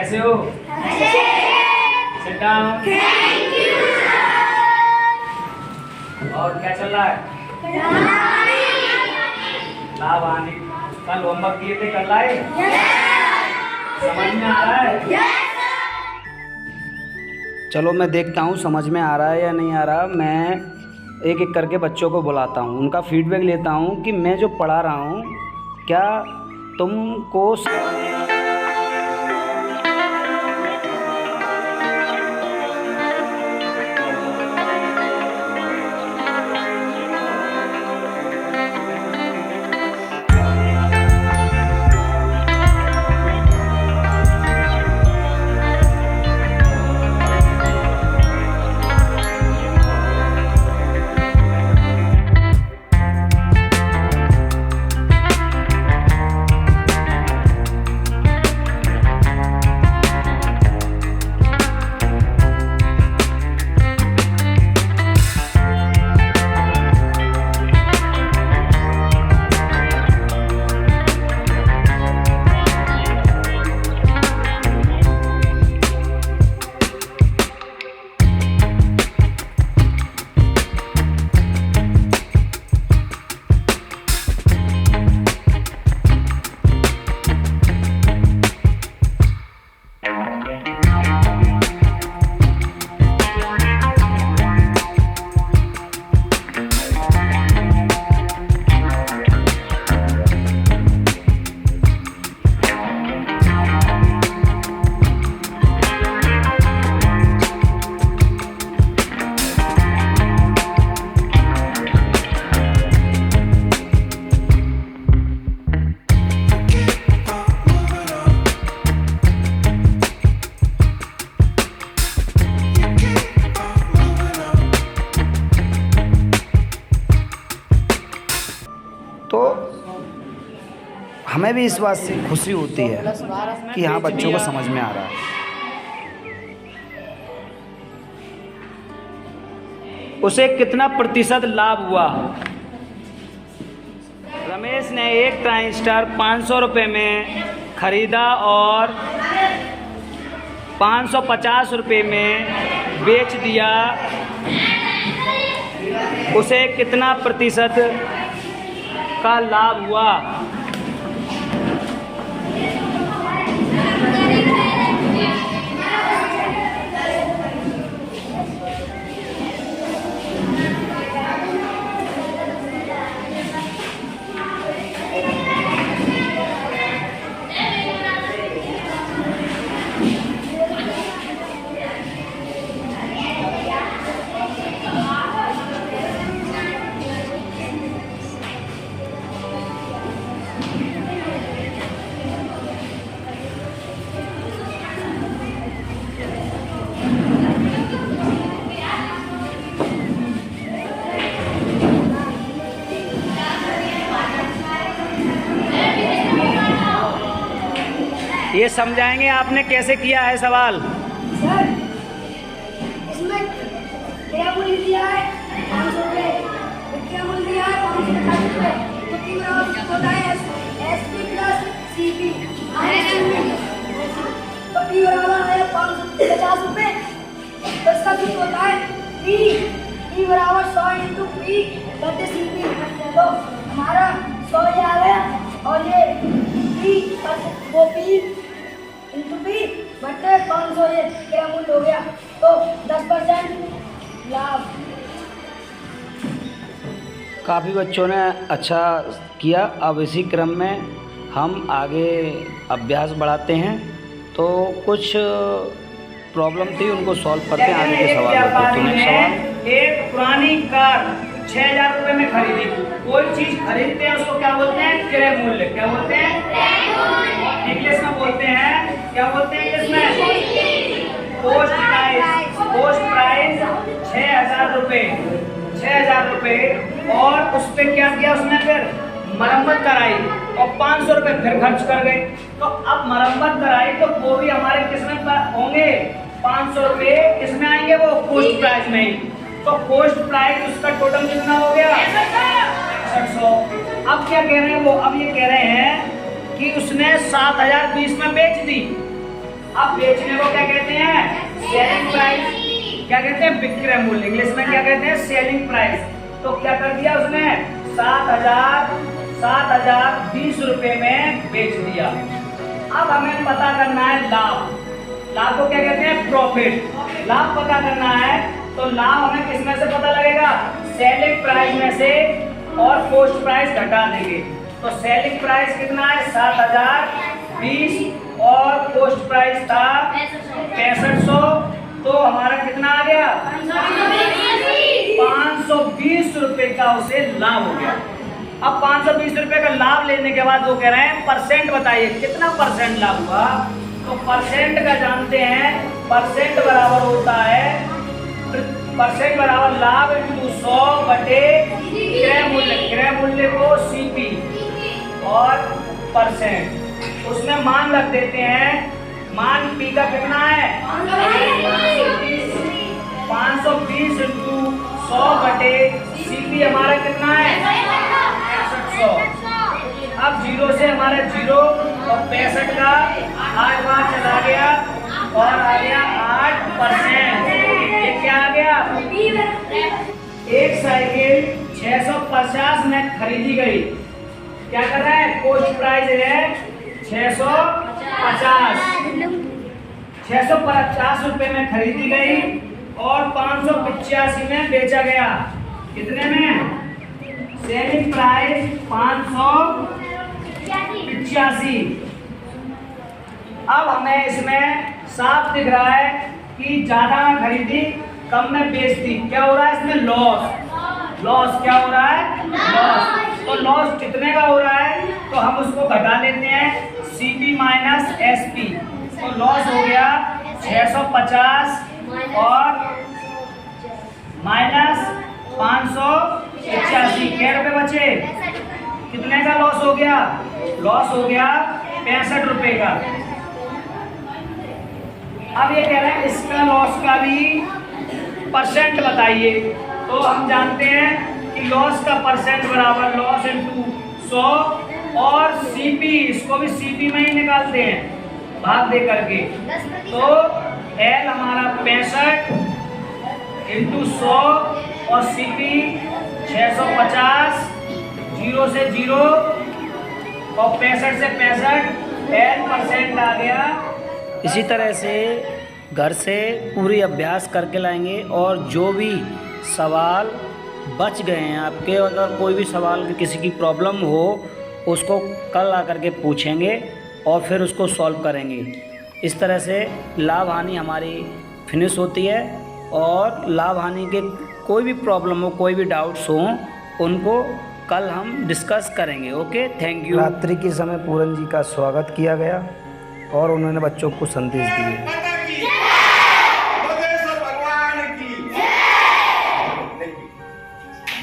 कैसे हो? Sit down. और क्या चल रहा है? लावानी। कल होमवर्क दिए थे, कर लाए? समझ में आ रहा है? चलो मैं देखता हूँ समझ में आ रहा है या नहीं आ रहा। मैं एक एक करके बच्चों को बुलाता हूँ, उनका फीडबैक लेता हूँ कि मैं जो पढ़ा रहा हूँ क्या तुमको। तो हमें भी इस बात से खुशी होती है कि हाँ बच्चों को समझ में आ रहा है। उसे कितना प्रतिशत लाभ हुआ? रमेश ने एक ट्रांजिस्टर 500 रुपये में खरीदा और 550 रुपये में बेच दिया। उसे कितना प्रतिशत का लाभ हुआ? ये समझाएंगे आपने कैसे किया है सवाल? सर, इसमें क्या मूल्य दिया है? 500 रुपये। क्या मूल्य दिया है? 550 रुपये। तो तीन होता है SP प्लस CP। तो P बराबर है 550 रुपये। तो इसका सूत्र होता है P बराबर 100 इंटू P बटे CP। तो हमारा 100 ये आ गया और ये P इंटू P बटे 500 ये क्या मूल्य हो गया? तो 10% लाभ। काफ़ी बच्चों ने अच्छा किया। अब इसी क्रम में हम आगे अभ्यास बढ़ाते हैं। तो कुछ प्रॉब्लम थी उनको सॉल्व करते हैं आगे के सवाल पर। तो नेक्स्ट सवाल, एक पुरानी कार 6000 रुपये में खरीदी। कोई चीज खरीदते हैं उसको क्या बोलते हैं? क्रय मूल्य। क्या बोलते हैं? इंग्लिश में बोलते हैं, क्या बोलते हैं इंग्लिश में? Post price. पोस्ट प्राइस 6000 रुपये। 6000 रुपये और उस पर क्या किया उसने? फिर मरम्मत कराई और 500 रुपये फिर खर्च कर गए। तो अब मरम्मत कराई तो वो भी हमारे किसमें होंगे? 500 रुपये किसमें आएंगे? वो पोस्ट प्राइस में ही। तो पोस्ट प्राइस उसका टोटल कितना हो गया? 6100। अब क्या कह रहे हैं वो? अब ये कह रहे हैं कि उसने 7020 में बेच दी। अब बेचने को क्या कहते हैं? Selling price. क्या कहते हैं? विक्रय मूल्य। इंग्लिश में क्या कहते हैं? Selling price. तो क्या कर दिया उसने? 7,020 रुपए में बेच दिया। अब हमें पता करना है लाभ। लाभ को क्या कहते हैं? प्रॉफिट। लाभ पता करना है तो लाभ हमें किस में से पता लगेगा? सेलिंग प्राइस में से, और कॉस्ट प्राइस घटा देंगे। तो सेलिंग प्राइस कितना है? 7,020 और कॉस्ट प्राइस था 6500। तो हमारा कितना आ गया? 520 रुपए का उसे लाभ हो गया। अब 520 रुपए का लाभ लेने के बाद वो कह रहे हैं परसेंट बताइए, कितना परसेंट लाभ हुआ? तो परसेंट का जानते हैं, परसेंट बराबर होता है, परसेंट बराबर लाभ इंटू 100 बटे क्रय मूल्य। क्रय मूल्य को सीपी और परसेंट, उसमें मान रख देते हैं। मान पी का कितना है? 520 इंटू 100 बटे सीपी हमारा कितना है? 6500। अब 0 से हमारा 0 और 65 का 8 बार चला गया और आ गया 8%। ये क्या आ गया? एक साइकिल 650 में खरीदी गई। क्या कर रहा है? कॉस्ट प्राइस है 650 रुपए में खरीदी गई और 585 में बेचा गया। कितने में? Selling price 585। अब हमें इसमें साफ दिख रहा है कि ज्यादा में खरीदी, कम में बेच दी। क्या हो रहा है इसमें? लॉस। लॉस क्या हो रहा है? लॉस। तो लॉस कितने का हो रहा है? तो हम उसको घटा लेते हैं, सीपी माइनस एसपी। तो लॉस हो गया 650 और माइनस 585। क्या रुपए बचे? कितने का लॉस हो गया? लॉस हो गया 65 रुपए का। अब ये कह रहे हैं इसका लॉस का भी परसेंट बताइए। तो हम जानते हैं कि लॉस का परसेंट बराबर लॉस इंटू 100 और सीपी, इसको भी सीपी में ही निकालते हैं भाग दे करके। तो एल हमारा 65 इंटू 100 और सीपी 650, 0 से 0 और 65 से 65, एल परसेंट आ गया। इसी तरह से घर से पूरी अभ्यास करके लाएंगे और जो भी सवाल बच गए हैं आपके, अगर कोई भी सवाल किसी की प्रॉब्लम हो उसको कल आकर के पूछेंगे और फिर उसको सॉल्व करेंगे। इस तरह से लाभ हानि हमारी फिनिश होती है और लाभ हानि के कोई भी प्रॉब्लम हो, कोई भी डाउट्स हो, उनको कल हम डिस्कस करेंगे। Okay, thank you. रात्रि के समय पूरन जी का स्वागत किया गया और उन्होंने बच्चों को संदेश दिए।